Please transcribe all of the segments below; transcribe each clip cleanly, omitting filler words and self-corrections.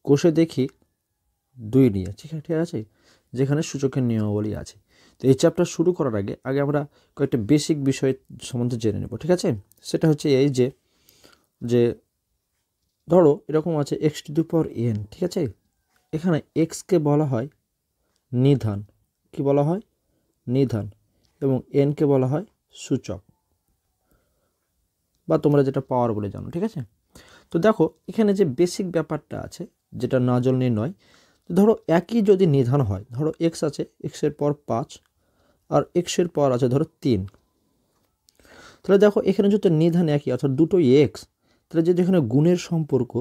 কোষে দেখি 2 নিয়ে, ঠিক আছে, যেখানে সূচকের নিয়মাবলী আছে। তো এই চ্যাপ্টার শুরু করার আগে আমরা কয়েকটা বেসিক বিষয় সম্বন্ধে জেনে নেব, ঠিক আছে। সেটা হচ্ছে এই যে ধরো এরকম আছে x⁴n, ঠিক আছে। এখানে কে বলা হয় নিধান, কি বলা হয়? নিধান। এবং কে বলা হয় সূচক, বা তোমরা যেটা পাওয়ার বলে জানো, ঠিক আছে। তো দেখো এখানে যে বেসিক ব্যাপারটা আছে, যেটা নাজল নির্ণয়, ধরো একই যদি নিধান হয়, ধরো x আছে, এর পর 5, আর এর পর আছে ধরো 3, তাহলে দেখো এখানে যদি নিধান একই, অর্থাৎ দুটোই x, তাহলে যদি এখানে গুণের সম্পর্ক,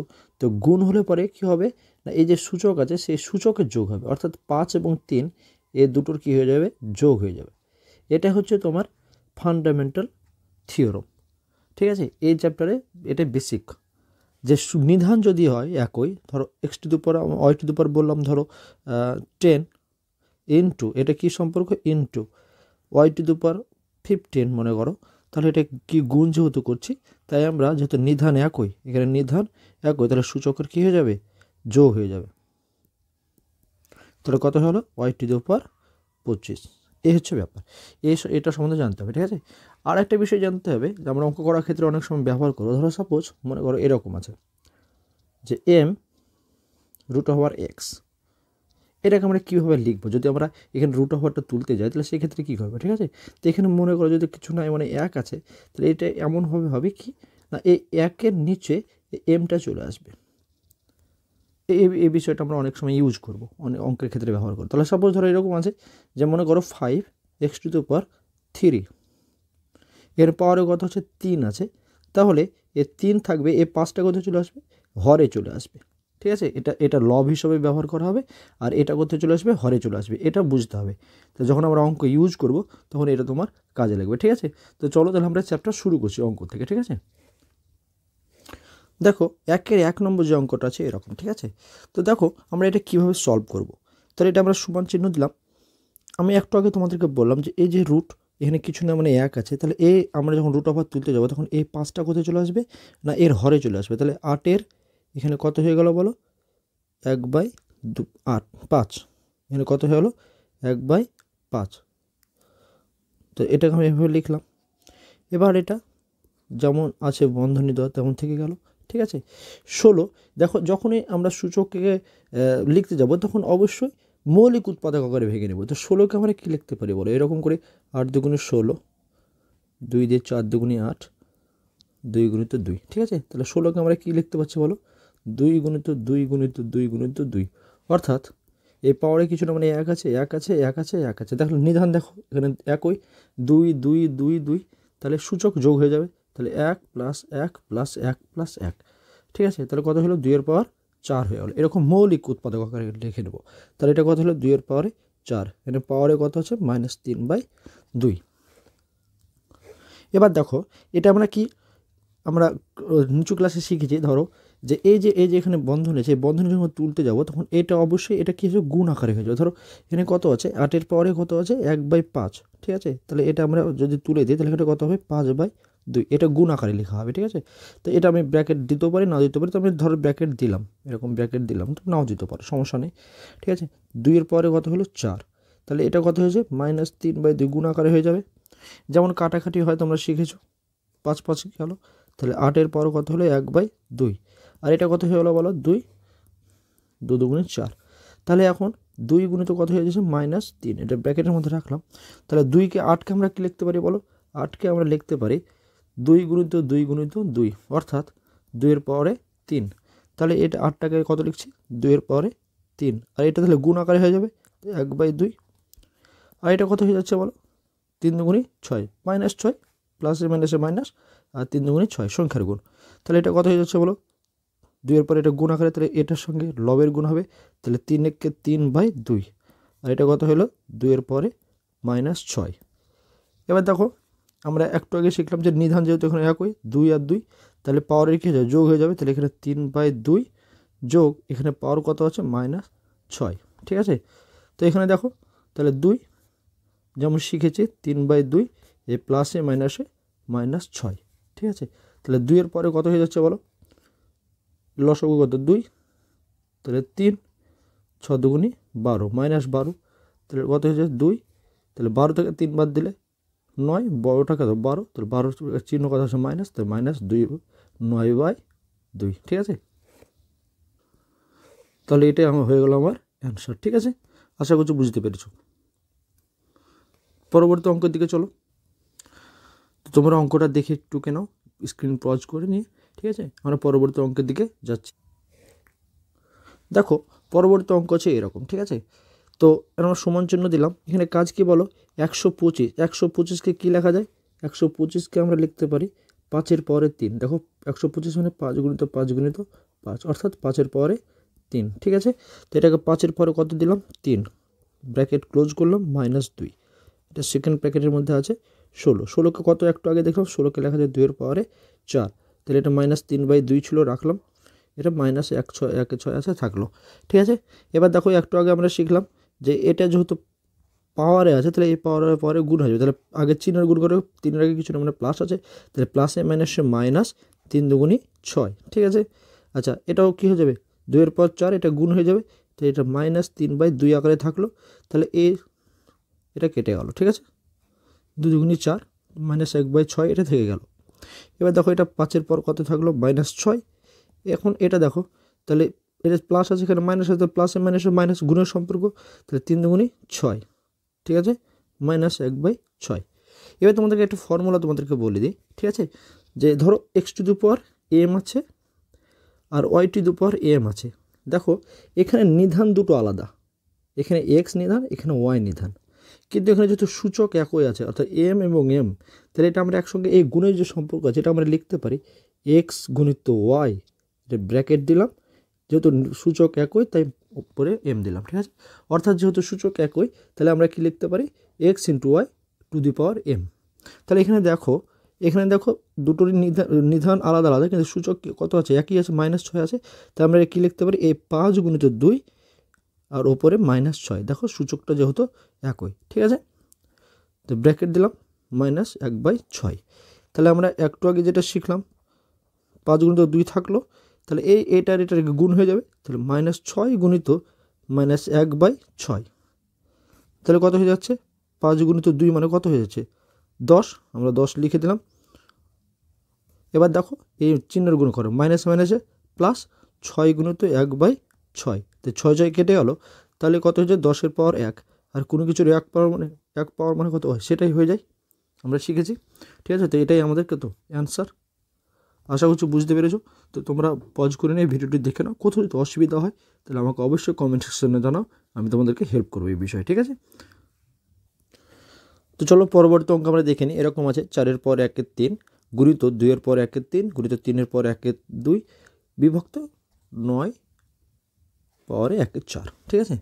তো গুণ হলে পরে কি হবে না, এই যে সূচক আছে সেই সূচকের যোগ হবে, অর্থাৎ 5 এবং 3 এই দুটোর কি হয়ে যাবে, যোগ হয়ে যাবে। এটা হচ্ছে তোমার ফান্ডামেন্টাল থিওরাম, ঠিক আছে। এই চ্যাপ্টারে এটা বেসিক, যে নিধান যদি হয় একই, ধরো y⁴ বললাম, ধরো 10 ইন্টু এটা কি সম্পর্ক, ইন্টু y⁵ মনে করো, তাহলে এটা কি গুণ যেহেতু করছি, তাই আমরা যেহেতু নিধান একই, এখানে নিধান একই, তাহলে সূচকের কি হয়ে যাবে, যোগ হয়ে যাবে। তাহলে কত হলো, y⁵25। এই হচ্ছে ব্যাপার, এটা সম্বন্ধে জানতে হবে, ঠিক আছে। আর একটা বিষয় জানতে হবে, যে আমরা অঙ্ক করার ক্ষেত্রে অনেক সময় ব্যবহার করবো। ধরো সাপোজ মনে করো এরকম আছে যে m√x, এটাকে আমরা কীভাবে লিখবো, যদি আমরা এখানে √টা তুলতে যাই, তাহলে সেক্ষেত্রে কী করবে, ঠিক আছে। তো এখানে মনে করো যদি কিছু নাই, মানে 1 আছে, তাহলে এটা এমনভাবে হবে কি না, এই 1-এর নিচে এমটা চলে আসবে। এই বিষয়টা আমরা অনেক সময় ইউজ করবো, অনেক অঙ্কের ক্ষেত্রে ব্যবহার করবো। তাহলে সাপোজ ধরো এরকম আছে যে মনে করো 5x⁵, এর পাওয়ারে কত হচ্ছে 3 আছে, তাহলে এ 3 থাকবে, এ 5টা কোথায় চলে আসবে, হরে চলে আসবে, ঠিক আছে। এটা লব হিসেবে ব্যবহার করা হবে, আর এটা কোথায় চলে আসবে, হরে চলে আসবে, এটা বুঝতে হবে। তো যখন আমরা অঙ্ক ইউজ করব তখন এটা তোমার কাজে লাগবে, ঠিক আছে। তো চলো তাহলে আমরা চ্যাপ্টার শুরু করছি অঙ্ক থেকে, ঠিক আছে। দেখো 1 নম্বর যে অঙ্কটা আছে এরকম, ঠিক আছে। তো দেখো আমরা এটা কিভাবে সলভ করব। তাহলে এটা আমরা সমান চিহ্ন দিলাম। আমি একটু আগে তোমাদেরকে বললাম যে এই যে রুট, এখানে কিছু না, মানে 1 আছে, তাহলে আমরা যখন √ওভার তুলতে যাবো তখন এই 5টা কোথায় চলে আসবে না, এর হরে চলে আসবে। তাহলে 8-এর এখানে কত হয়ে গেল বলো, 1/5, এখানে কত হয়ে গেলো, 1/5। তো এটাকে আমি এভাবে লিখলাম। এবার এটা যেমন আছে বন্ধনী দেওয়া তেমন থেকে গেল, ঠিক আছে। 16, দেখো যখনই আমরা সূচককে লিখতে যাব তখন অবশ্যই মৌলিক উৎপাদক আকারে ভেঙে নেব। তো 16কে আমরা কী লিখতে পারি বলো, এরকম করে 8 দুগুণে 16, 2 দিয়ে 4 দুগুণে 8, 2 গুণিত 2, ঠিক আছে। তাহলে 16কে আমরা কী লিখতে পারছি বলো, 2 গুণিত 2 গুণিত 2 গুণিত 2, অর্থাৎ এই পাওয়ারে কিছু না, মানে 1 আছে, 1 আছে, 1 আছে, 1 আছে। দেখো নিধান দেখো এখানে একই, 2 2 2 2, তাহলে সূচক যোগ হয়ে যাবে, তাহলে 1 + 1 + 1 + 1, ঠিক আছে। তাহলে কত হলো, 2 এর পাওয়ার 4 হয়ে গেলো। এরকম মৌলিক উৎপাদক আকারে লিখে নেব। তাহলে এটা কত হলো, 2 এর পাওয়ারে 4, এখানে পাওয়ারে কত হচ্ছে -3/2। এবার দেখো এটা আমরা নিচু ক্লাসে শিখেছি, ধরো যে এই যে এখানে বন্ধনী আছে, এই বন্ধনী যখন তুলতে যাব তখন এটা অবশ্যই এটা কী হচ্ছে, গুণ আকারে হয়ে যাবে। ধরো এখানে কত আছে, 8-এর পাওয়ারে কত আছে, 1/5, ঠিক আছে। তাহলে এটা আমরা যদি তুলে দিই তাহলে এটা কত হবে, 5/2, এটা গুণ আকারে লেখা হবে, ঠিক আছে। তো এটা আমি ব্র্যাকেট দিতেও পারি, না দিতে পারি। তো আমি ধরো ব্র্যাকেট দিলাম, এরকম ব্র্যাকেট দিলাম, তো নাও দিতে পারো, সমস্যা নেই, ঠিক আছে। 2-এর পাওয়ারে কত হলো, 4, তাহলে এটা কত হয়েছে, -3/2, গুণ আকারে হয়ে যাবে। যেমন কাটাকাটি হয় তোমরা শিখেছো, 5 5 গেল, তাহলে 8-এর পর কত হলো, 1/2, আর এটা কত হয়ে গেলো বলো, 2 2 দুগুণে 4। তাহলে এখন 2 গুণিত কত হয়ে যাচ্ছে, -3, এটা ব্র্যাকেটের মধ্যে রাখলাম। তাহলে 8কে আমরা কী লিখতে পারি বলো, 8কে আমরা লিখতে পারি 2 গুণিত 2 গুণিত 2, অর্থাৎ 2-এর পাওয়ারে 3। তাহলে এটা 8টাকে কত লিখছি, 2-এর পাওয়ারে 3, আর এটা তাহলে গুণ আকারে হয়ে যাবে 1/2। আর এটা কত হয়ে যাচ্ছে বলো, 3 দুগুণে 6, -6, প্লাসে মাইনাসে মাইনাস, আর 3 দুগুণে 6, সংখ্যার গুণ। তাহলে এটা কত হয়ে যাচ্ছে বলো, 2-এর পরে এটা গুণ আকারে, তাহলে এটার সঙ্গে লবের গুণ হবে, তাহলে 3-একে 3/2, আর এটা কত হলো, 2-এর পরে -6। এবার দেখো আমরা একটু আগে শিখলাম যে নিধান যেহেতু এখানে একই, 2 আর 2, তাহলে পাওয়ারের কী হয়ে যাবে, যোগ হয়ে যাবে। তাহলে এখানে 3/2 যোগ এখানে পাওয়ার কত আছে, -6, ঠিক আছে। তো এখানে দেখো তাহলে 2 যেমন শিখেছি 3/2, এই প্লাসে মাইনাসে -6, ঠিক আছে। তাহলে 2-এর পরে কত হয়ে যাচ্ছে বলো, লসাগু কত, 2, তাহলে 3, 6 দুগুনি 12, -12, তাহলে কত হয়েছে 2, তাহলে 12 থেকে 3 বাদ দিলে 9, বড়টা কত 12, তাহলে 12 চিহ্ন কথা হচ্ছে মাইনাস, তাহলে -2, 9/2, ঠিক আছে। তাহলে এটাই আমার হয়ে গেল আমার অ্যান্সার, ঠিক আছে। আশা করছি বুঝতে পেরেছো। পরবর্তী অঙ্কের দিকে চলো। তো তোমরা অঙ্কটা দেখে টুকে নাও, স্ক্রিন পজ করে নিয়ে, ঠিক আছে। আমরা পরবর্তী অঙ্কের দিকে যাচ্ছি। দেখো পরবর্তী অঙ্ক আছে এরকম, ঠিক আছে। তো আমরা সমান চিহ্ন দিলাম, এখানে কাজ কি বলো, 125, 125কে কী লেখা যায়, 125কে আমরা লিখতে পারি 5-এর পরে 3। দেখো 125 মানে 5 গুণিত 5 গুণিত 5, অর্থাৎ 5-এর পরে 3, ঠিক আছে। তো এটাকে 5-এর পরে কত দিলাম 3, ব্র্যাকেট ক্লোজ করলাম, -2, এটা সেকেন্ড ব্র্যাকেটের মধ্যে আছে 16, 16কে কত একটু আগে দেখলাম, 16কে লেখা যায় 2-এর পাওয়ারে 4, তাহলে এটা -3/2 ছিল, রাখলাম, এটা -1/6 আছে, থাকলো, ঠিক আছে। এবার দেখো একটু আগে আমরা শিখলাম যে এটা যেহেতু পাওয়ারে আছে, তাহলে এই পাওয়ারের পরে গুণ হয়ে যাবে, তাহলে আগে চিহ্নের গুণ করে 3-এর আগে কিছু না, মানে প্লাস আছে, তাহলে প্লাসে মাইনাসে মাইনাস, 3 দুগুণি 6, ঠিক আছে। আচ্ছা এটাও কী হয়ে যাবে, 2-এর পর 4, এটা গুণ হয়ে যাবে, তো এটা -3/2 আকারে থাকলো, তাহলে এটা কেটে গেল, ঠিক আছে। 2 দুগুণি 4, -1/6 এটা থেকে গেল। এবার দেখো এটা 5-এর পর কত থাকলো, -6। এখন এটা দেখো, তাহলে এটা প্লাস আছে, এখানে মাইনাস আছে, প্লাসে মাইনাসে মাইনাস গুণের সম্পর্ক, তাহলে 3 দুগুণি 6, ঠিক আছে, -1/6। এবার তোমাদেরকে একটা ফর্মুলা তোমাদেরকে বলে দিই, ঠিক আছে। যে ধরো x⁴m আছে আর y⁴m আছে। দেখো এখানে নিধান দুটো আলাদা, এখানে x নিধান, এখানে y নিধান, কিন্তু এখানে যেহেতু সূচক একই আছে, অর্থাৎ m এবং m, তাহলে এটা আমরা একসঙ্গে এই গুণের যে সম্পর্ক আছে এটা আমরা লিখতে পারি x গুণিত y, এটা ব্র্যাকেট দিলাম, যেহেতু সূচক একই তাই উপরে m দিলাম, ঠিক আছে। অর্থাৎ যেহেতু সূচক একই, তাহলে আমরা কি লিখতে পারি x × y⁴m। তাহলে এখানে দেখো দুটোরই নিধান আলাদা আলাদা, কিন্তু সূচক কত আছে, একই আছে, -6 আছে, তাই আমরা কি লিখতে পারি, এই 5 গুণিত 2 আর ওপরে -6, দেখো সূচকটা যেহেতু একই, ঠিক আছে। তো ব্র্যাকেট দিলাম, -1/6। তাহলে আমরা একটু আগে যেটা শিখলাম 5 গুণিত 2 থাকলো, তাহলে এটার গুণ হয়ে যাবে, তাহলে -6 গুণিত -1/6, তাহলে কত হয়ে যাচ্ছে, 5 গুণিত 2 মানে কত হয়ে যাচ্ছে 10, আমরা 10 লিখে দিলাম। এবার দেখো এই চিহ্নের গুণ করো, মাইনাসে মাইনাসে প্লাস, 6 গুণিত 1/6, তো 6 কেটে গেল, তাহলে কত হয়েছে 10-এর পাওয়ার 1, আর কোনো কিছুর 1 পাওয়ার মানে কত হয় সেটাই হয়ে যায়, আমরা শিখেছি, ঠিক আছে। তো এটাই আমাদের কত অ্যান্সার। আশা করছি বুঝতে পেরেছো। তো তোমরা পজ করে নিয়ে ভিডিওটি দেখে নাও, কোথাও যদি অসুবিধা হয় তাহলে আমাকে অবশ্যই কমেন্ট সেকশনে জানাও, আমি তোমাদেরকে হেল্প করবো এই বিষয়ে, ঠিক আছে। তো চলো পরবর্তী অঙ্ক আমরা দেখে নিই। এরকম আছে 4-এর পর 1-এর 3 গুণিত 2-এর পর 1-এর 3 গুণিত 3-এর পর 1-এর 2 বিভক্ত 9 পাওয়ারে 1-এর 4, ঠিক আছে।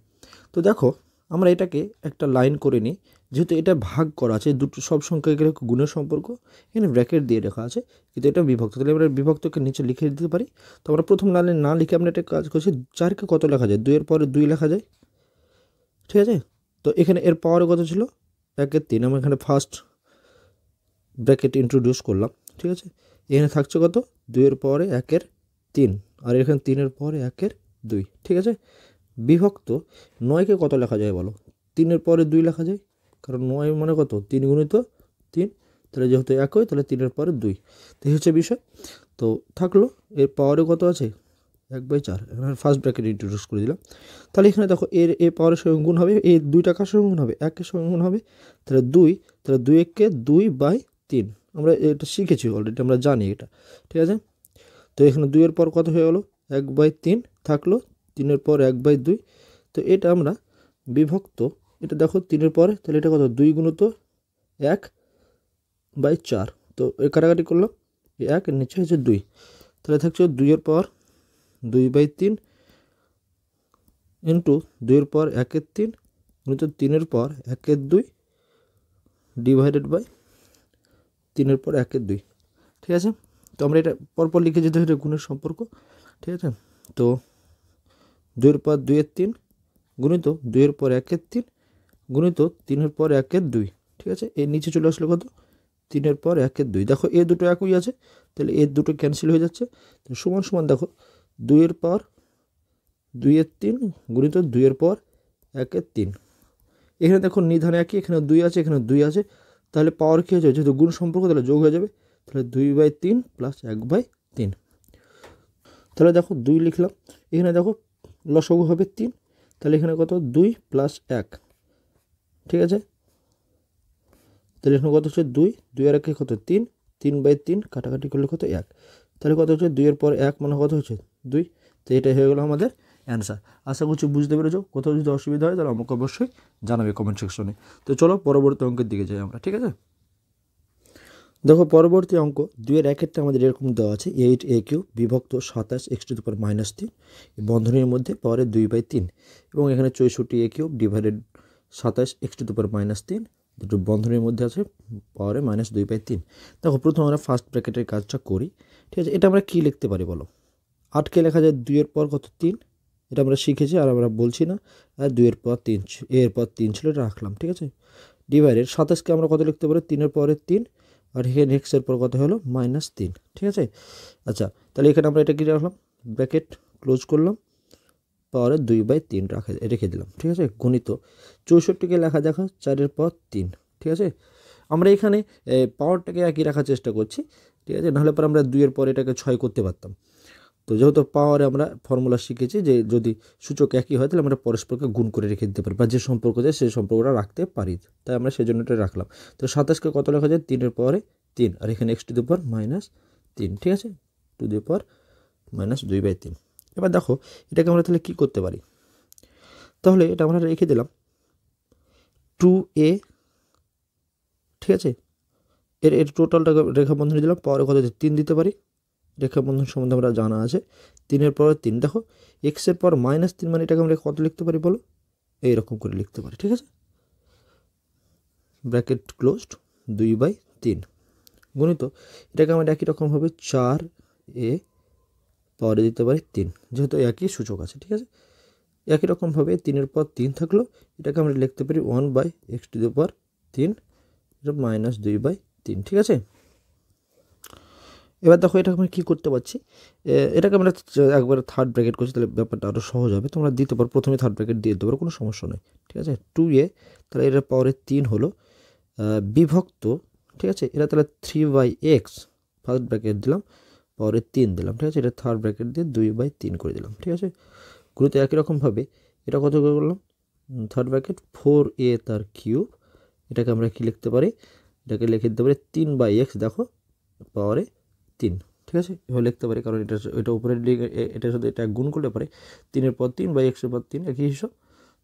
তো দেখো আমরা এটাকে একটা লাইন করে নিই, যেহেতু এটা ভাগ করা আছে, দুটো সব সংখ্যাগুলো গুণের সম্পর্ক, এখানে ব্র্যাকেট দিয়ে রাখা আছে, কিন্তু এটা বিভক্ত, তাহলে আমরা বিভক্তকে নিচে লিখে দিতে পারি। তো আমরা প্রথম লাইনে না লিখে আমরা একটা কাজ করছি, 4কে কত লেখা যায়, 2-এর পরে 2 লেখা যায়, ঠিক আছে। তো এখানে এর পাওয়ারে কত ছিল 1-এর 3, আমরা এখানে ফার্স্ট ব্র্যাকেট ইন্ট্রোডিউস করলাম, ঠিক আছে। এখানে থাকছে কত 2-এর পরে 1-এর 3, আর এখানে 3-এর পরে 1-এর 2, ঠিক আছে। বিভক্ত 9কে কত লেখা যায় বলো, 3-এর পরে 2 লেখা যায়, কারণ 9 মানে কত 3 গুণিত 3, তাহলে যেহেতু একই তাহলে 3-এর পরে 2, তো এই হচ্ছে বিষয়। তো থাকলো এর পাওয়ারে কত আছে 1/4, এখানে ফার্স্ট ব্র্যাকেট ইন্ট্রোডিউস করে দিলাম। তাহলে এখানে দেখো এর পাওয়ারের সঙ্গে গুণ হবে, এই 2টা কার সঙ্গে গুণ হবে 1-এর সঙ্গে গুণ হবে, তাহলে 2, তাহলে 2-কে 2/3, আমরা এটা শিখেছি অলরেডি, আমরা জানি এটা, ঠিক আছে। তো এখানে 2-এর পর কত হয়ে গেলো 1/3 থাকলো, 3-এর পর 1/2, তো এটা আমরা বিভক্ত, এটা দেখো 3-এর পরে, তাহলে এটা কত 2 গুণিত 1/4, তো কাটাকাটি করলাম 1 এর নিচে হচ্ছে 2, তাহলে থাকছে 2-এর পর 2/3 ইন্টু 2-এর পর 1-এর 3 গুণিত 3-এর পর 1-এর 2 ডিভাইডেড বাই 3-এর পর 1-এর 2, ঠিক আছে। তো আমরা এটা পরপর লিখে যেতে হবে গুণের সম্পর্ক, ঠিক আছে। তো 2-এর পর 2-এর 3 গুণিত 2-এর পর 1-এর 3 গুণিত 3-এর পর 1-এর 2, ঠিক আছে। এর নিচে চলে আসলো কত 3-এর পর 1-এর 2, দেখো এই দুটো একই আছে, তাহলে এর দুটো ক্যান্সেল হয়ে যাচ্ছে, তো সমান সমান দেখো 2-এর পর 2 এর 3 গুণিত 2 এর পর 1 এর 3। এখানে দেখো নিধানে একই, এখানে 2 আছে, এখানে 2 আছে, তাহলে পাওয়ার কী হয়েছে, যেহেতু গুণ সম্পর্ক তাহলে যোগ হয়ে যাবে, তাহলে 2/3 প্লাস 1/3। তাহলে দেখো 2 লিখলাম, এখানে দেখো লসাগু হবে 3, তাহলে এখানে কত 2 প্লাস 1, ঠিক আছে। তাহলে এখানে কত হচ্ছে 2, 2 আর 1 কত 3, 3/3 কাটাকাটি করলে কত 1, তাহলে কত হচ্ছে 2 এর পর 1 মানে কত হচ্ছে 2। তো এটাই হয়ে গেলো আমাদের অ্যান্সার। আশা করছি বুঝতে পেরেছো। কোথাও যদি অসুবিধা হয় তাহলে আমাকে অবশ্যই জানাবে কমেন্ট সেকশনে। তো চলো পরবর্তী অঙ্কের দিকে যাই আমরা, ঠিক আছে। দেখো পরবর্তী অঙ্ক 2 এর 1 আমাদের এরকম দেওয়া আছে 8a³ বিভক্ত 27x⁻³ বন্ধনীর মধ্যে পাওয়ারের 2/3 এবং এখানে 64a³ ডিভাইডেড 27x⁻³ দুটো বন্ধনীর মধ্যে আছে পাওয়ারে -2/3। দেখো প্রথমে আমরা ফার্স্ট ব্র্যাকেটের কাজটা করি, ঠিক আছে। এটা আমরা কী লিখতে পারি বলো, 8কে লেখা যায় 2 এর পর কত 3, এটা আমরা শিখেছি আর আমরা বলছি না, আর 2 এর পর 3 এর পর 3 ছিল, এটা রাখলাম, ঠিক আছে। ডিভাইডেড 27কে আমরা কত লিখতে পারি 3 এর পরে 3, আর এখানে এক্সের পর কত হলো -3, ঠিক আছে। আচ্ছা তাহলে এখানে আমরা এটা কি রাখলাম, ব্র্যাকেট ক্লোজ করলাম, পাওয়ারে 2/3 রেখে দিলাম, ঠিক আছে। গণিত 64কে লেখা দেখো 4 এর পর 3, ঠিক আছে। আমরা এখানে পাওয়ারটাকে একই রাখার চেষ্টা করছি, ঠিক আছে, নাহলে পর আমরা 2 এর পর এটাকে 6 করতে পারতাম। তো যেহেতু পাওয়ারে আমরা ফর্মুলা শিখেছি যে যদি সূচক একই হয় তাহলে আমরা পরস্পরকে গুণ করে রেখে দিতে পারি, বা যে সম্পর্ক যায় সেই সম্পর্কটা রাখতে পারি, তাই আমরা সেই জন্য এটা রাখলাম। তো 27কে কত লেখা যায় 3 এর পরে 3, আর এখানে x⁻³ ঠিক আছে, (2/3). এবার দেখো এটাকে আমরা তাহলে কী করতে পারি, তাহলে এটা আমরা রেখে দিলাম 2a, ঠিক আছে। এর টোটালটাকে রেখা বন্ধনী দিলাম, পাওয়ারে কত 3 দিতে পারি, রেখা বন্ধন সম্বন্ধে আমরা জানা আছে। 3 এর পর 3, দেখো এক্সের পর -3 মানে এটাকে আমরা কত লিখতে পারি বলো, এইরকম করে লিখতে পারি, ঠিক আছে। ব্র্যাকেট ক্লোজড 2/3 গণিত এটাকে আমরা একই রকমভাবে 4a পাওয়ারে দিতে পারি 3, যেহেতু একই সূচক আছে, ঠিক আছে। একই রকমভাবে 3 এর পর 3 থাকলো, এটাকে আমরা লিখতে পারি 1/x⁻³ এটা -2/3, ঠিক আছে। এবার দেখো এটা আমরা কী করতে পারছি, এটাকে আমরা একবার থার্ড ব্র্যাকেট করছি, তাহলে ব্যাপারটা আরও সহজ হবে। তোমরা দিতে পারো, প্রথমে থার্ড ব্র্যাকেট দিয়ে দিতে পারো, কোনো সমস্যা নেই, ঠিক আছে। 2a তাহলে এটার পাওয়ারে 3 হলো বিভক্ত, ঠিক আছে, এটা তাহলে 3/x ফার্স্ট ব্র্যাকেট দিলাম, পাওয়ারে 3 দিলাম, ঠিক আছে। এটা থার্ড ব্র্যাকেট দিয়ে 2/3 করে দিলাম, ঠিক আছে। গুরুত্ব একই রকমভাবে এটা কত করে করলাম, থার্ড ব্র্যাকেট 4a তার কিউব, এটাকে আমরা কি লিখতে পারি, এটাকে লিখে দিতে পারি 3/x দেখো পাওয়ারে 3, ঠিক আছে। এভাবে লিখতে পারি, কারণ এটা উপরে এটার সাথে এটা গুণ করলে পারে 3 এর পর 3/x⁻³ একই হিসাব,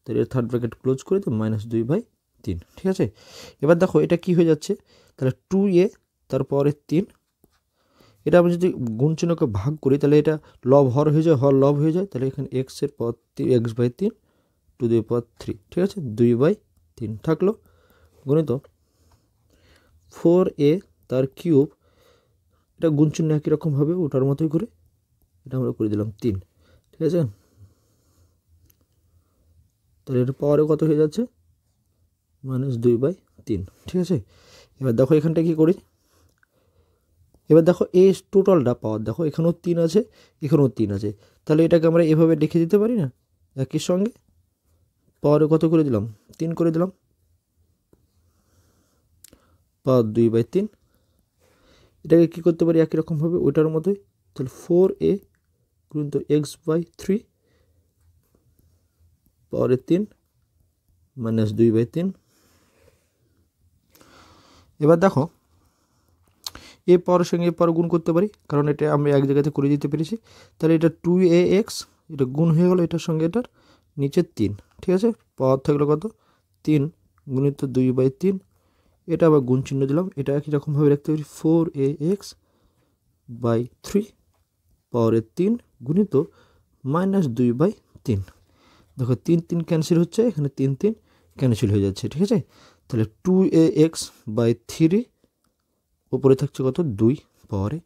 তাহলে এর থার্ড ব্র্যাকেট ক্লোজ করে দিই -2/3, ঠিক আছে। এবার দেখো এটা কি হয়ে যাচ্ছে, তাহলে 2a তারপরে 3, এটা আমি যদি গুণ চিহ্নকে ভাগ করি তাহলে এটা লব হর হয়ে যায়, হর লব হয়ে যায়, তাহলে এখানে এক্সের পর x/3 টু দি পাওয়ার 3, ঠিক আছে, 2/3 থাকলো গণিত 4a তার কিউব, এটা গুণ চিহ্ন একই রকমভাবে ওটার মতোই করে এটা আমরা করে দিলাম 3, ঠিক আছে। তাহলে এটা পাওয়ারে কত হয়ে যাচ্ছে -2/3, ঠিক আছে। এবার দেখো এখানটা কি করি, এবার দেখো এই টোটালটা পাওয়ার দেখো এখানেও 3 আছে, এখানেও 3 আছে, তাহলে এটাকে আমরা এভাবে লিখে দিতে পারি না, একই সঙ্গে পাওয়ারে কত করে দিলাম 3 করে দিলাম, পাওয়ার 2/3। এটাকে কী করতে পারি একই রকমভাবে ওইটার মতোই, তাহলে 4a গুণিত x/3 পাওয়ারে 3 -2/3। এবার দেখো এ পাওয়ারের সঙ্গে এ পাওয়ার গুণ করতে পারি, কারণ এটা আমি এক জায়গাতে করে দিতে পেরেছি, তাহলে এটা 2ax এটা গুণ হয়ে গেলো এটার সঙ্গে এটার, নিচে 3, ঠিক আছে। পাওয়ার থাকলো কত 3 গুণিত 2/3, এটা আবার গুণ চিহ্ন দিলাম, এটা একই রকমভাবে রাখতে পারি 4ax/3 পাওয়ারে 3 গুণিত -2/3। দেখো 3 3 ক্যান্সেল হচ্ছে, এখানে 3 3 ক্যান্সেল হয়ে যাচ্ছে, ঠিক আছে। তাহলে 2ax/3 উপরে থাকছে কত 2 পাওয়ারে,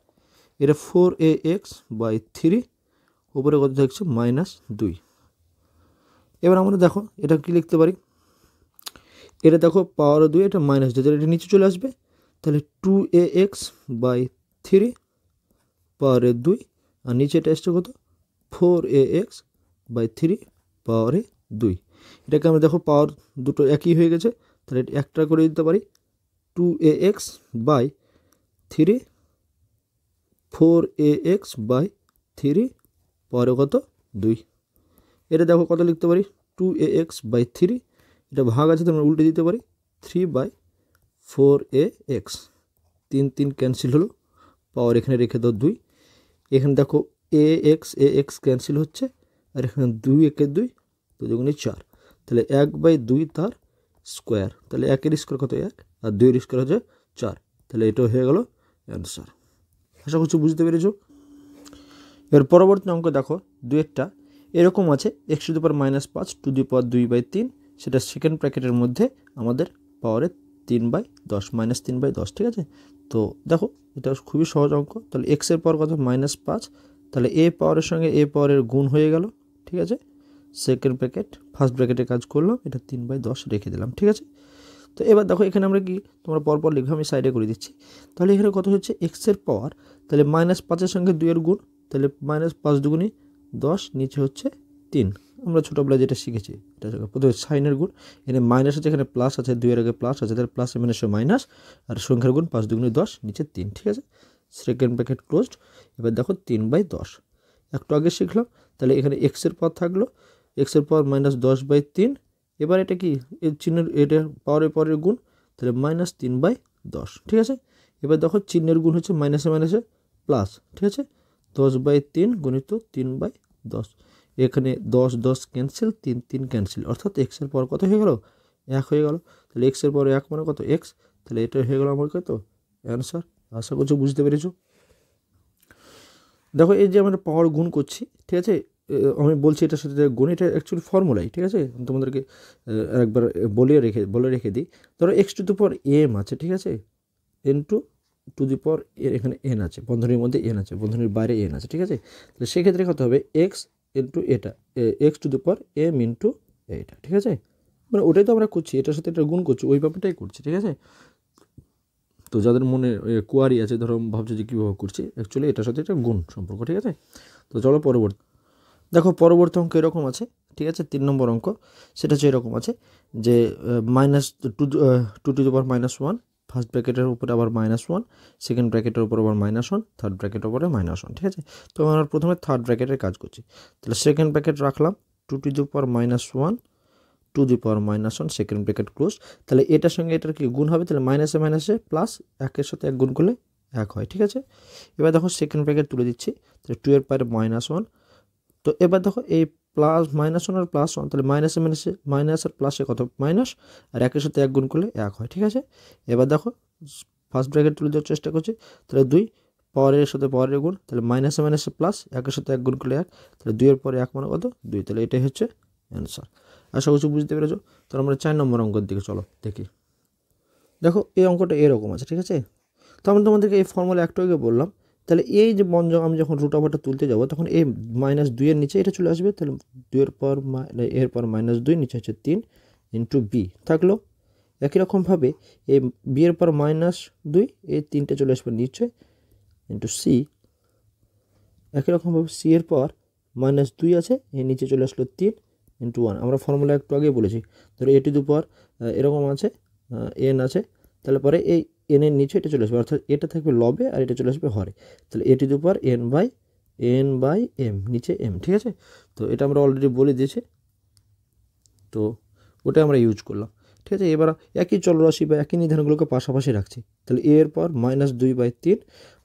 এটা 4ax/3 উপরে কত থাকছে -2। এবার আমরা দেখো এটা কি লিখতে পারি, এটা দেখো পাওয়ার 2, এটা -2, এটা নিচে চলে আসবে, তাহলে 2ax/3 পাওয়ারে 2, আর নিচে এটা এসছে কত 4ax বাই 3 পাওয়ারে 2। এটাকে আমরা দেখো পাওয়ার দুটো একই হয়ে গেছে, তাহলে একটা করে দিতে পারি 2ax বাই 3 4ax বাই 3 পাওয়ারে কত 2। এটা দেখো কত লিখতে পারি 2ax বাই 3, এটা ভাগ আছে তো আমরা উল্টে দিতে পারি 3 বাই 4ax, 3 3 ক্যান্সেল হলো, পাওয়ার এখানে রেখে দাও 2। এখানে দেখো ax ক্যান্সেল হচ্ছে, আর এখানে 2 একে 2, 2 দুগুণে 4, তাহলে 1 বাই 2 তার স্কোয়ার, তাহলে 1 এর স্কোয়ার কত 1, আর 2 এর স্কোয়ার হচ্ছে 4, তাহলে এটাও হয়ে গেল অ্যান্সার। আশা করছি বুঝতে পেরেছো। এর পরবর্তী অঙ্ক দেখো 2টা এরকম আছে x to the power -5 to the power 2/3, সেটা সেকেন্ড ব্র্যাকেটের মধ্যে আমাদের পাওয়ারে 3/10 -3/10, ঠিক আছে। তো দেখো এটা খুবই সহজ অঙ্ক, তাহলে x এর পাওয়ার কত -5, তাহলে a পাওয়ারের সঙ্গে a পাওয়ারের গুণ হয়ে গেল, ঠিক আছে। সেকেন্ড ব্র্যাকেট ফার্স্ট ব্র্যাকেটে কাজ করলাম, এটা 3/10 রেখে দিলাম, ঠিক আছে। তো এবার দেখো এখানে আমরা কি তোমরা পরপর লিখবে, আমি সাইডে করে দিচ্ছি। তাহলে এখানে কত হচ্ছে x এর পাওয়ার, তাহলে -5 সঙ্গে 2 এর গুণ, তাহলে -5 দুগুণে 10, নিচে হচ্ছে 3। আমরা ছোটোবেলায় যেটা শিখেছি এটা প্রথমে সাইনের গুণ, এখানে মাইনাস আছে, এখানে প্লাস আছে, 2 এর আগে প্লাস আছে, তাহলে প্লাস মাইনাসে মাইনাস, আর সংখ্যার গুণ 5 দুগুণে 10, নিচে 3, ঠিক আছে। Second bracket closed. এবার দেখো 3/10 একটু আগে শিখলাম, তাহলে এখানে x এর পাওয়ার থাকলো, x এর পাওয়ার -10/3, এবার এটা কি এর চিহ্নের এটা পাওয়ারের পরের গুণ, তাহলে -3/10, ঠিক আছে। এবার দেখো চিহ্নের গুণ হচ্ছে মাইনাসে মাইনাসে প্লাস, ঠিক আছে, 10/3 গুণিত 3/10, এখানে 10 10 ক্যান্সেল, 3 3 ক্যান্সেল, অর্থাৎ x এর পাওয়ার কত হয়ে গেল 1 হয়ে গেল। তাহলে x এর পাওয়ার 1 মানে কত x, তাহলে এটা হয়ে গেল আমার কত অ্যান্সার। আশা করছি বুঝতে পেরেছো। দেখো এই যে আমরা পাওয়ার গুণ করছি, ঠিক আছে, আমি বলছি এটার সাথে গুণ, এটা অ্যাকচুয়ালি ফর্মুলাই, ঠিক আছে, তোমাদেরকে একবার বলে রেখে দিই। ধরো x to the power m আছে, ঠিক আছে, n টু দি পাওয়ার এখানে n আছে, বন্ধনীর মধ্যে n আছে, বন্ধনীর বাইরে n আছে, ঠিক আছে। তাহলে সেক্ষেত্রে কত হবে x ইন্টু এটা, x to the power m into এটা, ঠিক আছে। মানে ওটাই তো আমরা করছি, এটার সাথে এটা গুণ করছি, ওই ব্যাপারটাই করছি, ঠিক আছে। তো যাদের মনে কোয়ারি আছে, ধরো ভাবছে যে কীভাবে করছি, অ্যাকচুয়ালি এটার সাথে এটা গুণ সম্পর্ক, ঠিক আছে। তো চলো পরবর্তী দেখো, পরবর্তী অঙ্ক এরকম আছে, ঠিক আছে, 3 নম্বর অঙ্ক, সেটা হচ্ছে এরকম আছে যে -2 টু দি পাওয়ার -1, ফার্স্ট ব্র্যাকেটের উপরে আবার -1, সেকেন্ড ব্র্যাকেটের উপর আবার -1, থার্ড ব্র্যাকেটের উপরে -1, ঠিক আছে। তো আমরা প্রথমে থার্ড ব্র্যাকেটের কাজ করছি, তাহলে সেকেন্ড ব্র্যাকেট রাখলাম 2 two the power -1 two the power -1, second bracket close. তাহলে এটার সঙ্গে এটার কি গুণ হবে, তাহলে মাইনাসে মাইনাসে প্লাস, 1 এর সাথে 1 গুণ করলে 1 হয়, ঠিক আছে। এবার দেখো সেকেন্ড ব্র্যাকেট তুলে দিচ্ছি, তাহলে 2 এর পরে -1, তো এবার দেখো এই প্লাস -1 আর +1, তাহলে মাইনাসে মাইনাসে মাইনাস আর প্লাসে কত মাইনাস, আর 1 এর সাথে 1 গুণ করলে 1 হয়, ঠিক আছে। এবার দেখো ফার্স্ট ব্র্যাকেট তুলে দেওয়ার চেষ্টা করছি, তাহলে 2 পাওয়ারের সাথে পাওয়ারের গুণ, তাহলে মাইনাসে মাইনাসে প্লাস, 1 এর সাথে 1 গুণ করলে 1, তাহলে 2 এর পরে 1 মানে কত 2, তাহলে এটাই হচ্ছে অ্যান্সার। আশা করছি বুঝতে পেরেছো। তাহলে আমরা 4 নম্বর অঙ্কের দিকে চলো দেখি। দেখো এই অঙ্কটা এরকম আছে, ঠিক আছে। তো আমি তোমাদেরকে এই ফর্মুলা একটু আগে বললাম, তাহলে এই যে আমি যখন রুট ওভারটা তুলতে যাব, তখন এই -2 এর নিচে এটা চলে আসবে, তাহলে 2 এর পর এর পর -2, নিচে হচ্ছে 3 ইন্টু বি থাকলো। একই রকমভাবে এই বি এর পর -2, এই 3টে চলে আসবে নিচে ইন্টু সি। একই রকমভাবে সি এর পর -2 আছে, এর নিচে চলে আসলো 3 ইন্টু 1। আমরা ফর্মুলা একটু আগে বলেছি, ধরো এ টু দি পাওয়ার এরকম আছে, এন আছে, তাহলে পরে এই এন এর নিচে এটা চলে আসবে, অর্থাৎ এটা থাকবে লবে আর এটা চলে আসবে হরে, তাহলে a to the power n by m, নিচে এম, ঠিক আছে। তো এটা আমরা অলরেডি বলে দিয়েছি, তো ওটা আমরা ইউজ করলাম, ঠিক আছে। এবার একই চলরাশি বা একই নির্ধারণগুলোকে পাশাপাশি রাখছি, তাহলে এ এর পর -2/3,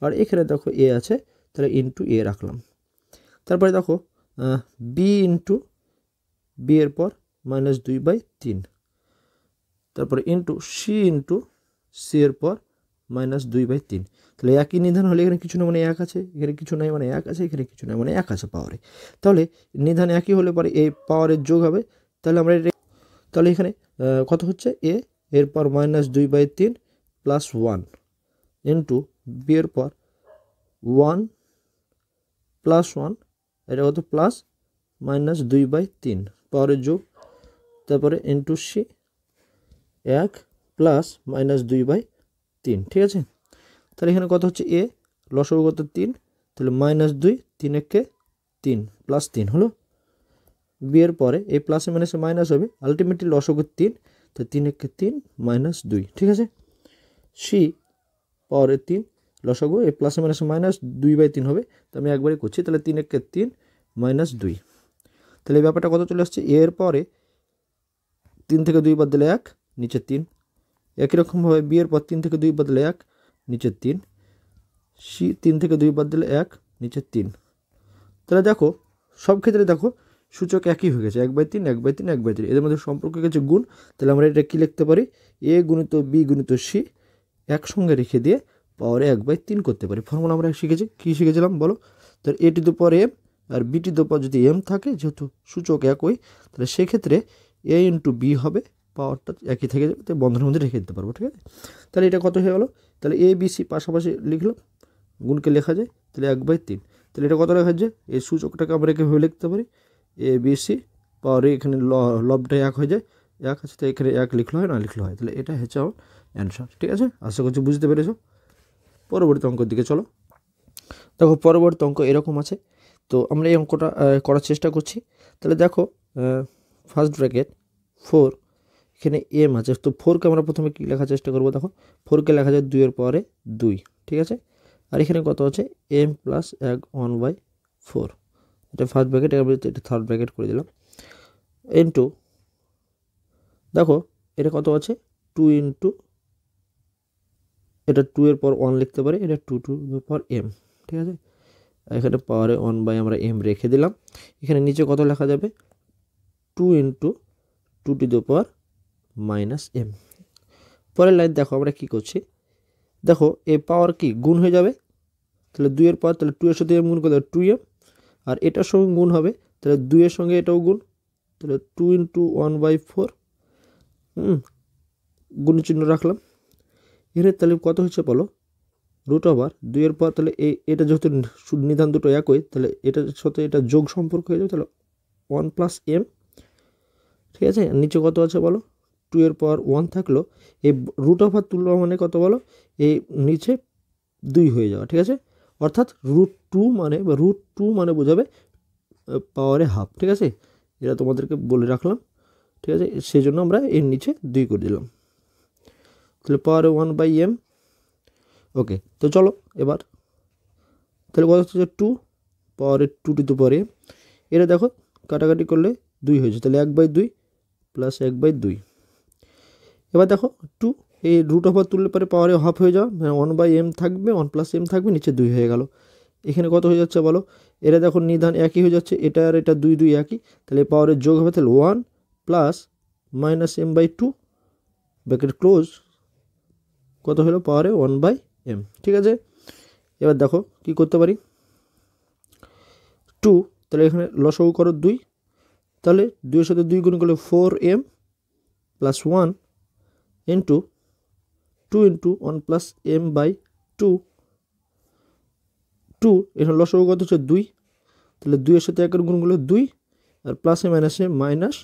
আর এখানে দেখো এ আছে, তাহলে ইন্টু এ রাখলাম। তারপরে দেখো বি ইন্টু বি এর পর -2/3, তারপরে ইন্টু সি ইন্টু সি এর পর -2/3, তাহলে একই নিধান হলে এখানে কিছু না মানে 1 আছে, এখানে কিছু নাই মানে 1 আছে, এখানে কিছু নাই মানে 1 আছে পাওয়ারে, তাহলে নিধান একই হলে পরে এই পাওয়ারের যোগ হবে। তাহলে এখানে কত হচ্ছে এর পর -2/3 প্লাস 1 ইন্টু বি এর পর 1 প্লাস 1, এটা কত প্লাস -2/3 পাওয়ারের যোগ, তারপরে ইন্টু সি 1 প্লাস -2/3, ঠিক আছে। তাহলে এখানে কত হচ্ছে এ লসগু কত 3, তাহলে -2 3 একে 3 প্লাস 3 হলো, বি এর পরে এই প্লাসে মাইনাসে মাইনাস হবে, আলটিমেটলি লসাগু 3, তো 3 একে 3 মাইনাস 2, ঠিক আছে। সি পাওয়ারে 3 লসাগু এই প্লাসে মাইনাসে মাইনাস 2/3 হবে, তো আমি একবারে করছি, তাহলে 3 একে 3 মাইনাস 2। তাহলে এই ব্যাপারটা কত চলে আসছে, এর পরে 3 থেকে 2 বাদ দিলে 1, নিচে 3। একই রকমভাবে বি এর পর 3 থেকে 2 বাদ দিলে 1, নিচে 3। সি 3 থেকে 2 বাদ দিলে 1, নিচে 3। তাহলে দেখো সব ক্ষেত্রে দেখো সূচক একই হয়ে গেছে, 1/3 1/3 1/3, এদের মধ্যে সম্পর্ক গেছে গুণ। তাহলে আমরা এটা কী লিখতে পারি, এ গুণিত বি গুণিত সি একসঙ্গে রেখে দিয়ে পাওয়ারে 1/3 করতে পারি। ফর্মুলা আমরা শিখেছি, কী শিখেছিলাম বলো, তাহলে a to the power m আর বি টু দ্য পাওয়ার যদি এম থাকে, যেহেতু সূচক একই, তাহলে সেক্ষেত্রে এ ইন্টু বি হবে, পাওয়ারটা একই থেকে যাবে, তাই বন্ধনের মধ্যে রেখে দিতে পারবো, ঠিক আছে। তাহলে এটা কত হয়ে গেলো, তাহলে এ বি সি পাশাপাশি লিখলাম, গুণকে লেখা যায়, তাহলে 1/3। তাহলে এটা কত লেখা যায়, এই সূচকটাকে আমরা এভাবে লিখতে পারি, এ বি সি পাওয়ারে এখানে লবটা 1 হয়ে যায়, 1 আছে তো এখানে 1 লিখলে হয়, না লিখলে হয়, তাহলে এটা হচ্ছে আমার অ্যান্সার, ঠিক আছে। আশা করছি বুঝতে পেরেছো। পরবর্তী অঙ্কের দিকে চলো। দেখো পরবর্তী অঙ্ক এরকম আছে, তো আমরা এই অঙ্কটা করার চেষ্টা করছি। তাহলে দেখো ফার্স্ট ব্র্যাকেট 4, এখানে এম আছে, তো 4কে আমরা প্রথমে কী লেখার চেষ্টা করবো, দেখো 4কে লেখা যায় 2 এর পরে 2, ঠিক আছে। আর এখানে কত আছে, এম প্লাস 1/4, এটা ফার্স্ট ব্র্যাকেট, এটা থার্ড ব্র্যাকেট করে দিলাম, ইন্টু দেখো এটা কত আছে 2 ইন্টু, এটা 2 এর পর 1 লিখতে পারি, এটা 2 টু দ্য পাওয়ার এম, ঠিক আছে। এখানে পাওয়ারে 1/, আমরা এম রেখে দিলাম। এখানে নিচে কত লেখা যাবে, 2 into 2 to the power minus m. পরের লাইন দেখো আমরা কি করছি, দেখো এই পাওয়ার কি গুণ হয়ে যাবে, তাহলে 2 এর পাওয়ার, তাহলে 2 এর সাথে এম গুণ করতে 2m, আর এটার সঙ্গে গুণ হবে, তাহলে 2 এর সঙ্গে এটাও গুণ, তাহলে 2 ইন্টু 1/4, গুণ চিহ্ন রাখলাম। এর তাহলে কত হচ্ছে বলো, রুট ওভার 2 এর পর, তাহলে এটা যেহেতু নিধান দুটো একই, তাহলে এটার সাথে এটা যোগ সম্পর্ক হয়ে যাবে, তাহলে 1 প্লাস এম, ঠিক আছে। নিচে কত আছে বলো, 2 এর পর 1 থাকলো, এই রুট ওভার তুলনা মানে কত বলো, এই নিচে 2 হয়ে যাওয়া, ঠিক আছে। অর্থাৎ রুট টু মানে বোঝাবে পাওয়ারে হাফ, ঠিক আছে। এটা তোমাদেরকে বলে রাখলাম, ঠিক আছে, সেই জন্য আমরা এর নিচে 2 করে দিলাম, তাহলে পাওয়ারে 1/m। ওকে, তো চলো এবার তাহলে কত হচ্ছে 2 পাওয়ারে 2 টু দ্য পাওয়ার এম, এটা দেখো কাটাকাটি করলে 2 হয়েছে, তাহলে 1/2 প্লাস 1/2। এবার দেখো 2 এই রুট ওভার তুললে পরে পাওয়ারে হাফ হয়ে যাওয়া, 1/m থাকবে, 1 প্লাস এম থাকবে, নিচে 2 হয়ে গেল। এখানে কত হয়ে যাচ্ছে বলো, এরা দেখো নিধান একই হয়ে যাচ্ছে, এটা আর এটা 2 2 একই, তাহলে পাওয়ারের যোগ হবে, তাহলে 1 plus minus m/2 bracket close, কত হলো পাওয়ারে 1/m, ঠিক আছে। এবার দেখো কি করতে পারি, 2, তাহলে এখানে লসাগু করো 2, তাহলে 2 এর সাথে 2 গুণ করলে 4m plus 1 into 2 into 1 plus m/2, 2 এখানে লসাগু কত হচ্ছে 2, তাহলে 2 এর সাথে 1 গুণ করলে 2, আর প্লাসে মাইনাসে মাইনাস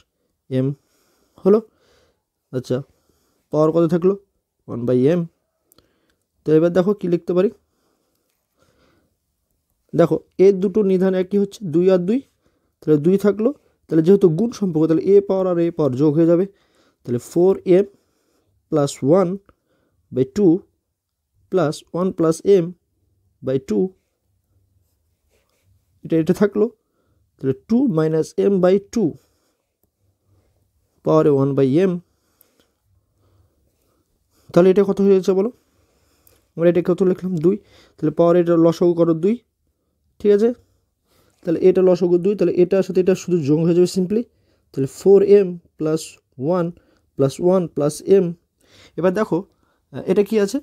m হলো। আচ্ছা, পাওয়ার কত থাকলো 1/m। তো এবার দেখো কি লিখতে পারি, দেখো এর দুটো নিধান একই হচ্ছে 2 আর 2, তাহলে 2 থাকলো, তাহলে যেহেতু গুণ সম্পর্ক, তাহলে এ পাওয়ার আর এ পাওয়ার যোগ হয়ে যাবে, তাহলে 4m plus 1/2 plus 1 plus m/2, এটা থাকলো, তাহলে 2 মাইনাস m/2 পাওয়ারে 1/m। তাহলে এটা কত হয়ে যাচ্ছে বলো, আমরা এটা কত লিখলাম 2, তাহলে পাওয়ার এটা লসাগু করো 2, ঠিক আছে। তাহলে এটা লসাগু 2, তাহলে এটার সাথে এটা শুধু যোগ হয়ে যাবে সিম্পলি, তাহলে 4m plus 1 plus 1 plus m। এবার দেখো এটা কি আছে,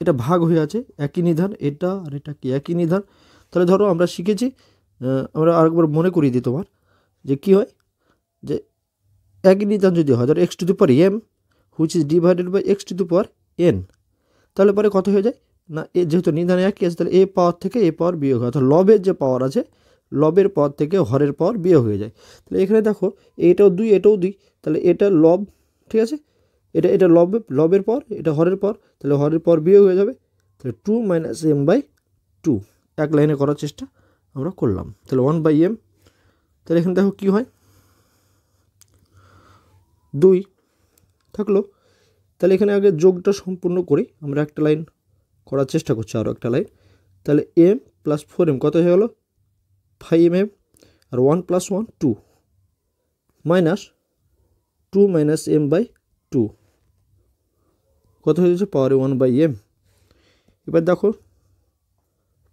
এটা ভাগ হয়ে আছে, একই নিধান, এটা আর এটা কি একই নিধান। তাহলে ধরো আমরা শিখেছি, আমরা আরেকবার মনে করিয়ে দিই তোমার, যে কি হয়, যে একই নিধান যদি হয়, ধরো x to the power m which is divided by x to the power n, তাহলে পরে কত হয়ে যায় না, যেহেতু নিধানে একই আছে, তাহলে এ পাওয়ার থেকে এ পাওয়ার বিয়োগ হয়, অর্থাৎ লবের যে পাওয়ার আছে, লবের পাওয়ার থেকে হরের পাওয়ার বিয়োগ হয়ে যায়। তাহলে এখানে দেখো এটাও 2 এটাও 2, তাহলে এটা লব, ঠিক আছে, এটা লবের পাওয়ার, এটা হরের পাওয়ার, তাহলে হরের পাওয়ার বিয়োগ হয়ে যাবে, তাহলে 2 মাইনাস m/2, এক লাইনে করার চেষ্টা আমরা করলাম, তাহলে 1/m। তাহলে এখানে দেখো কি হয়, 2 থাকলো। তাহলে এখানে আগে যোগটা সম্পূর্ণ করি, আমরা একটা লাইন করার চেষ্টা করছি, আরও একটা লাইন। তাহলে m প্লাস 4m কত হয়ে গেল 5m, আর 1 plus 1 2 minus 2 minus m by 2 কত হয়ে যাচ্ছে পাওয়ারে 1 বাই m। এবার দেখো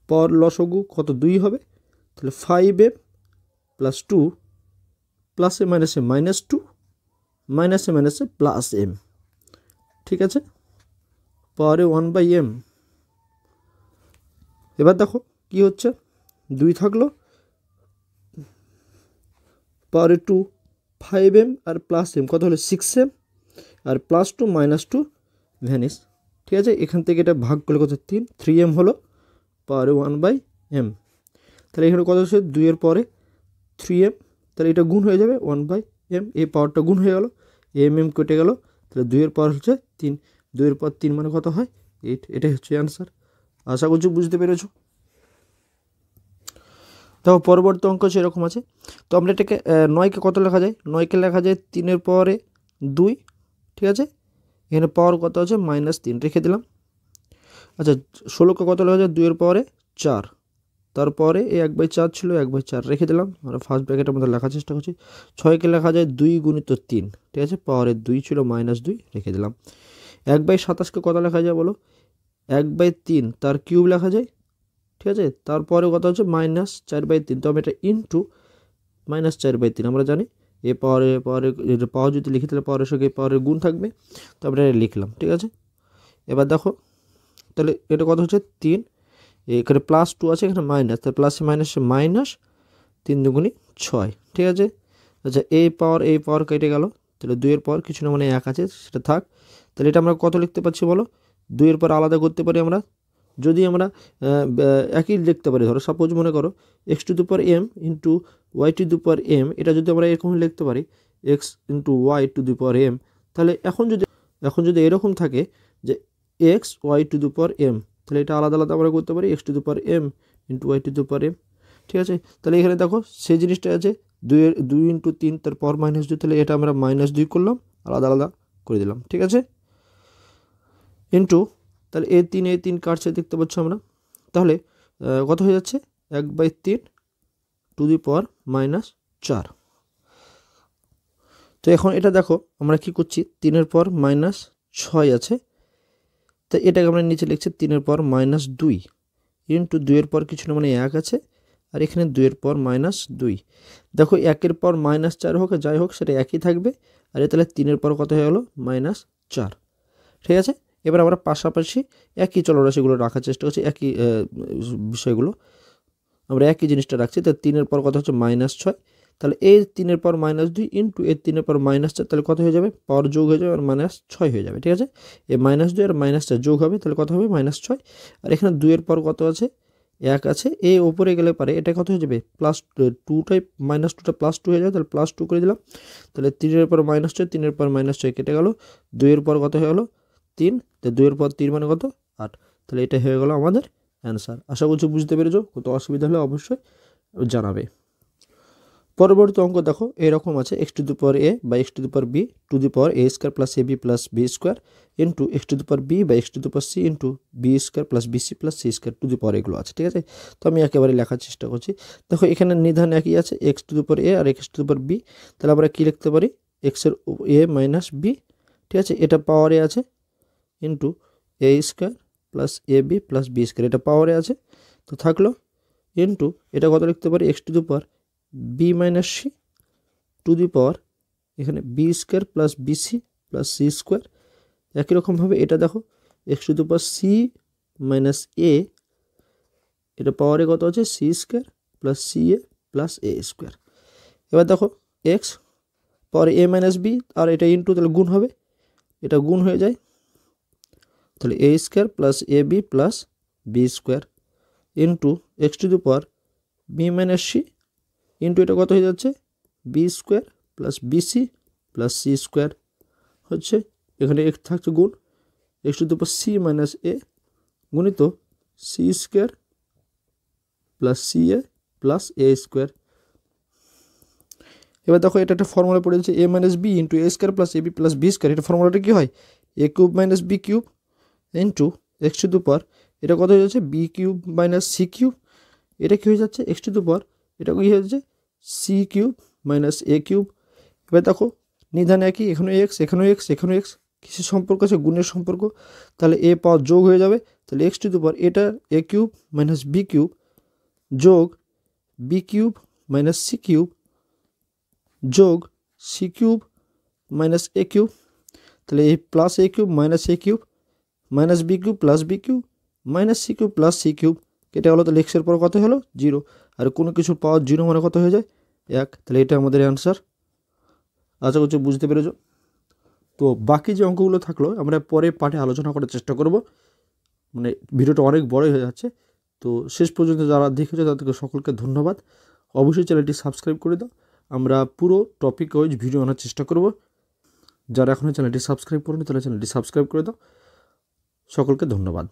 পাওয়ার লসগু কত 2 হবে, তাহলে 5m প্লাস 2 প্লাস এ মাইনাস 2 মাইনাসে প্লাস m, ঠিক আছে, পাওয়ারে 1 বাই m। এবার দেখো কি হচ্ছে 2 থাকলো, পাওয়ারে 2 5m আর প্লাস m কত হলো 6m, আর প্লাস 2 মাইনাস 2 ভ্যানিস, ঠিক আছে। এখান থেকে এটা ভাগ করলে কত 3m হলো পাওয়ারে 1 বাই m। তাহলে এখানে কত হচ্ছে 2 এর পরে 3m, তাহলে এটা গুণ হয়ে যাবে 1 বাই m, এই পাওয়ারটা গুণ হয়ে গেল, m কেটে গেল, তাহলে 2 এর পাওয়ার হচ্ছে 3, 2 এর পাওয়ার 3 মানে কত হয় 8, এটাই হচ্ছে অ্যান্সার। আশা করছি বুঝতে পেরেছো। দেখো পরবর্তী অঙ্ক সেরকম আছে। তো আমরা এটাকে 9কে কত লেখা যায়, 9কে লেখা যায় 3 এর পাওয়ারে 2, ঠিক আছে। এখানে পাওয়ার কত আছে -3 রেখে দিলাম। আচ্ছা 16কে কত লেখা যায় 2 এর পাওয়ারে 4, তারপরে এই 1/4 ছিল 1/4 রেখে দিলাম, আমরা ফার্স্ট ব্র্যাকেটের মধ্যে লেখার চেষ্টা করছি। 6কে লেখা যায় 2 গুণিত 3, ঠিক আছে, পাওয়ারে 2 ছিল -2 রেখে দিলাম। 1/27কে কত লেখা যায় বলো 1/3 তার কিউব লেখা যায়, ঠিক আছে। তারপরে কত হচ্ছে -4/3, তো আমি এটা ইন্টু -4/3 আমরা জানি এ পাওয়ারে পাওয়ার যদি লিখি তাহলে পাওয়ারের সঙ্গে পাওয়ারের গুণ থাকবে, তো আমরা এটা লিখলাম, ঠিক আছে। এবার দেখো তাহলে এটা কত হচ্ছে 3, এখানে প্লাস 2 আছে এখানে মাইনাস, তাহলে প্লাসে মাইনাসে মাইনাস 3 দুগুণি 6, ঠিক আছে। আচ্ছা এই পাওয়ার কেটে গেল, তাহলে 2 এর পাওয়ার কিছু না মানে 1 আছে সেটা থাক। তাহলে এটা আমরা কত লিখতে পারছি বলো 2 এর পাওয়ার আলাদা করতে পারি আমরা, যদি আমরা একই লিখতে পারি, ধরো সাপোজ মনে করো x to the power m into y two the power m, এটা যদি আমরা এরকম লিখতে পারি x into y two the power m, তাহলে এখন যদি এরকম থাকে যে x y two the power m, তাহলে এটা আলাদা আলাদা আমরা করতে পারি x to the power m into y two the power m, ঠিক আছে। তাহলে এখানে দেখো সেই জিনিসটা আছে 2 ইন্টু 3 তার পাওয়ার -2, তাহলে এটা আমরা -2 করলাম, আলাদা আলাদা করে দিলাম, ঠিক আছে, ইন্টু তাহলে এই 3 কাটছে দেখতে পাচ্ছ আমরা, তাহলে কত হয়ে যাচ্ছে 1/3 টু দি পাওয়ার -4। তো এখন এটা দেখো আমরা কি করছি 3 এর পাওয়ার -6 আছে, তো এটাকে আমরা নিচে লিখছি 3 এর পাওয়ার -2 ইন্টু 2 এর পাওয়ার কিছু না মানে 1 আছে, আর এখানে 2 এর পাওয়ার -2। দেখো 1 এর পাওয়ার -4 হোক যাই হোক সেটা একই থাকবে, আর তাহলে 3 এর পাওয়ার কত হয়ে গেল -4, ঠিক আছে। এবার আমরা পাশাপাশি একই চলরাশিগুলো রাখার চেষ্টা করছি, একই বিষয়গুলো আমরা একই জিনিসটা রাখছি। তো 3 এর পর কত হচ্ছে -6, তাহলে এই 3 এর পর -2 ইন্টু এই 3 এর পর -4, তাহলে কত হয়ে যাবে পাওয়ার যোগ হয়ে যাবে আর -6 হয়ে যাবে, ঠিক আছে। এই -2 আর -4 যোগ হবে, তাহলে কত হবে -6, আর এখানে 2 এর পর কত আছে 1 আছে, এই ওপরে গেলে পারে এটা কত হয়ে যাবে +2টাই -2টা +2 হয়ে যাবে, তাহলে +2 করে দিলাম। তাহলে 3 এর পর -6, 3 এর পর -6 কেটে গেল, 2 এর পর কত হয়ে গেল 3, তো 2 এর পর 3 মানে কত 8, তাহলে এটা হয়ে গেল আমাদের অ্যান্সার। আশা করছি বুঝতে পেরেছো, কত অসুবিধা হলে অবশ্যই জানাবে। পরবর্তী অঙ্ক দেখো এরকম আছে x to the power a বা x to the power b to the power a square plus ab plus b square into x to the power b বা x to the power c into b square plus bc plus c square to the power এগুলো আছে, ঠিক আছে। তো আমি একেবারে লেখার চেষ্টা করছি। দেখো এখানে নিধান একই আছে x to the power a আর x to the power b, তাহলে আমরা কি লিখতে পারি x এর a মাইনাস b, ঠিক আছে, এটা পাওয়ারে আছে into a square plus ab plus b square, এটা পাওয়ারে আছে তো থাকলো ইন্টু এটা কত লিখতে পারি x to the power b minus c to the power এখানে b square plus bc plus c square. একই রকমভাবে এটা দেখো x to the power c minus a, এটা পাওয়ারে কত আছে c square plus ca plus a square. এবার দেখো x power a minus b আর এটা ইন্টু, তাহলে গুণ হবে, এটা গুণ হয়ে যায়, তাহলে a square plus ab plus b square into x to the power b minus c into এটা কত হয়ে যাচ্ছে b square plus bc plus c square হচ্ছে, এখানে x থাকছে গুণ x to the power c minus a গুণিত c square plus ca plus a square. এবার দেখো এটা একটা ফর্মুলা পড়ে যাচ্ছে a minus b into a square plus a b plus b square. এটা ফর্মুলাটা কী হয় a cube minus b cube into x to the power, এটা কত হয়ে যাচ্ছে b cube minus c cube, এটা কী হয়ে যাচ্ছে এক্স টু দি পাওয়ার, এটা কী হয়ে যাচ্ছে C cube minus a cube. এবার দেখো নিধান একই, এখানেও এক্স এখানেও এক্স এখানেও এক্স, কিসের সম্পর্ক আছে গুণের সম্পর্ক, তাহলে এ পাওয়ার যোগ হয়ে যাবে, তাহলে এক্স টু দি পাওয়ার এটা a cube minus b cube যোগ b cube minus c cube যোগ c cube minus a cube, তাহলে এই plus a cube minus a cube minus b cube plus b cube minus c cube plus c cube, এটা হলো তাহলে এক্সের পর কত হলো 0, আর কোনো কিছুর পাওয়ার 0 মানে কত হয়ে যায় 1, তাহলে এটা আমাদের অ্যান্সার। আশা করছি বুঝতে পেরেছ। তো বাকি যে অঙ্কগুলো থাকলো আমরা পরে পাঠে আলোচনা করার চেষ্টা করব, মানে ভিডিওটা অনেক বড় হয়ে যাচ্ছে। তো শেষ পর্যন্ত যারা দেখেছো তাদেরকে সকলকে ধন্যবাদ। অবশ্যই চ্যানেলটি সাবস্ক্রাইব করে দাও, আমরা পুরো টপিক ওয়াইজ ভিডিও আনার চেষ্টা করব। যারা এখনও চ্যানেলটি সাবস্ক্রাইব করেনি তাহলে চ্যানেলটি সাবস্ক্রাইব করে দাও। সকলকে ধন্যবাদ।